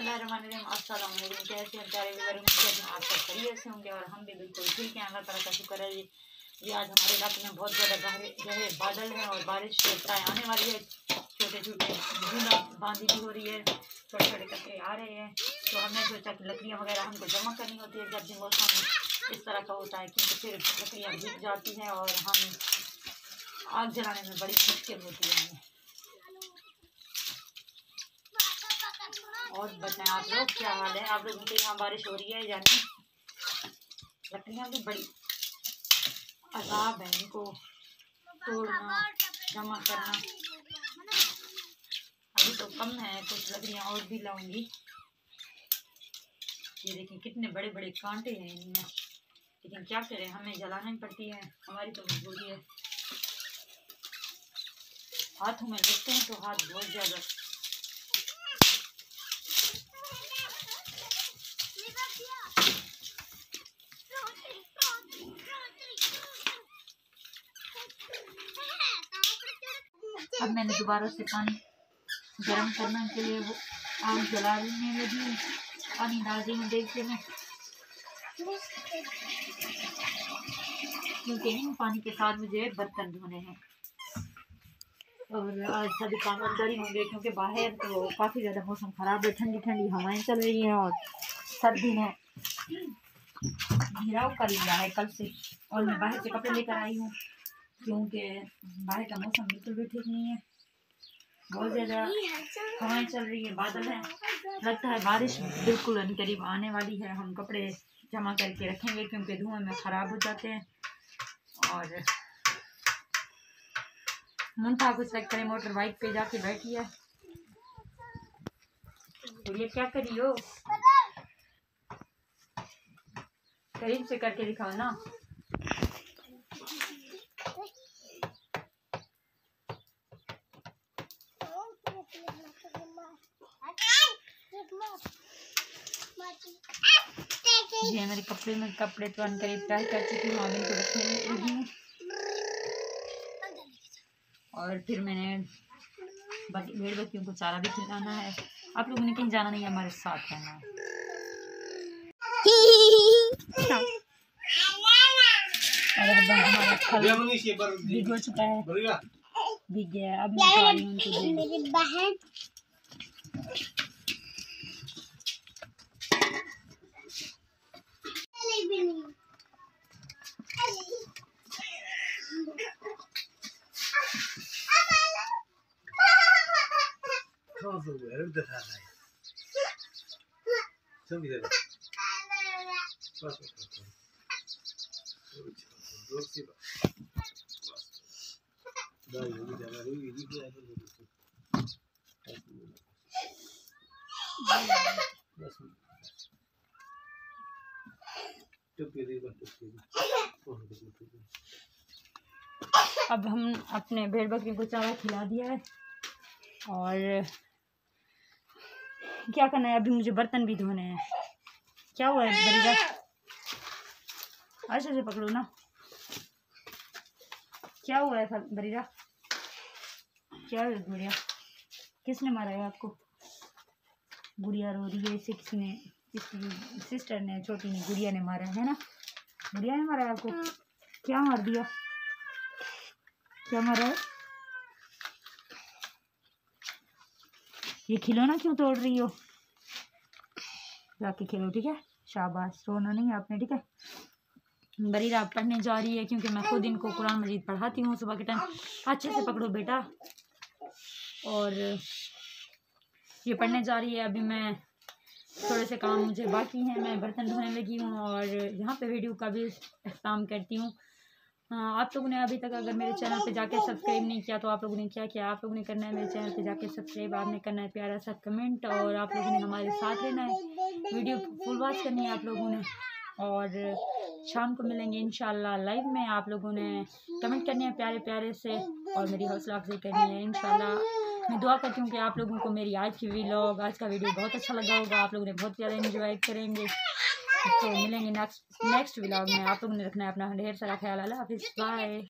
बिस्मिल्लाहिर्रहमानिर्रहीम। अस्सलाम वालेकुम। कैसे हैं प्यारे व्यूअर, उम्मीद है आप सब खैरियत से होंगे और हम भी बिल्कुल ठीक हैं। अल्लाह ताला का शुक्र है। ये आज हमारे इलाके में बहुत ज़्यादा गहरे बादल हैं और बारिश प्राय आने वाली है। छोटे छोटे बूंदा बांदी भी हो रही है, छोटे छोटे कतरे आ रहे हैं। तो हमने सोचा कि लकड़ियाँ वगैरह हमको जमा करनी होती है जब भी मौसम इस तरह का होता है, क्योंकि फिर लकड़ियाँ भीग जाती हैं और हम आग जलाने में बड़ी मुश्किल होती है हमें। और बताएं आप लोग, क्या हाल है आप लोगों के यहाँ? बारिश हो रही है या नहीं? लकड़ियाँ भी बड़ी अजाब है, इनको तोड़ना जमा करना। अभी तो कम है, कुछ लकड़ियाँ और भी लाऊंगी। ये देखें कितने बड़े बड़े कांटे हैं इनमें, लेकिन क्या करें, हमें जलाना ही पड़ती है, हमारी तो मजबूरी है। हाथों में लगते हैं तो हाथ बहुत ज़्यादा अब मैंने दोबारा से पानी गर्म करने के लिए वो आग जलाने लगी, पानी डाल दी हूँ देखते में, क्योंकि इन पानी के साथ मुझे बर्तन धोने हैं और आज सभी काम अंदर ही होंगे, क्योंकि बाहर तो काफ़ी ज़्यादा मौसम ख़राब है, ठंडी ठंडी हवाएं चल रही हैं और सर्दी ने घिराव कर लिया है कल से। और मैं बाहर से कपड़े लेकर आई हूँ, क्योंकि बाहर का मौसम बिल्कुल भी ठीक नहीं है, बहुत ज़्यादा हवाएं चल रही है, बादल है, लगता है बारिश बिल्कुल करीब आने वाली है। हम कपड़े जमा करके रखेंगे क्योंकि धुएं में ख़राब हो जाते हैं। और मुंटा कुछ लग करे मोटर बाइक पे जाके बैठी है, तो ये क्या करी हो, करीब से करके दिखाओ ना। ये मेरे कपड़े में कपड़े तो करीब तैयार कर चुकी हूँ, आगे को रखने लगी हूँ। और फिर मैंने भेड़ बकरियों को चारा भी खिलाना है। आप लोगों ने कहीं जाना नहीं है, हमारे साथ रहना है। और अब हमारा फल भीग हो चुका है, भीग गया है। अब मैं जा रही हूँ उनको अब हम अपने भेड़ बकरी को चारा खिला दिया है और क्या करना है, अभी मुझे बर्तन भी धोने हैं। क्या हुआ है बरीरा, ऐसे से पकड़ो ना, क्या हुआ है बरीरा, क्या है गुड़िया, किसने मारा है आपको? गुड़िया रो रही है, इसे किसी ने, इसकी सिस्टर ने, छोटी ने, गुड़िया ने मारा है ना? गुड़िया ने मारा है आपको? क्या मार दिया, क्या मारा है? ये खिलौना क्यों तोड़ रही हो? जाके खेलो, ठीक है, शाबाश, रोना नहीं आपने, ठीक है। बरीरा पढ़ने जा रही है, क्योंकि मैं खुद इनको कुरान मजीद पढ़ाती हूँ सुबह के टाइम। अच्छे से पकड़ो बेटा। और ये पढ़ने जा रही है, अभी मैं थोड़े से काम मुझे बाकी हैं, मैं बर्तन धोने लगी हूँ और यहाँ पे वीडियो का भी इख्तिताम करती हूँ। आप लोगों ने अभी तक अगर मेरे चैनल पे जाके सब्सक्राइब नहीं किया तो आप लोगों ने क्या किया, आप लोगों ने करना है मेरे चैनल पे जाके सब्सक्राइब, आपने करना है प्यारा सा कमेंट, और आप लोगों ने हमारे साथ रहना है, वीडियो फुल वॉच करनी है आप लोगों ने। और शाम को मिलेंगे इंशाल्लाह लाइव में, आप लोगों ने कमेंट करने हैं प्यारे प्यारे से और मेरी हौसला अफजाई करनी है इंशाल्लाह। मैं दुआ करती हूँ कि आप लोगों को मेरी आज की व्लॉग, आज का वीडियो बहुत अच्छा लगा होगा, आप लोगों ने बहुत ज़्यादा एंजॉय करेंगे। तो मिलेंगे नेक्स्ट व्लॉग में। आप लोगों ने रखना है अपना ढेर सारा ख्याल। अल्लाह हाफिज़, बाय।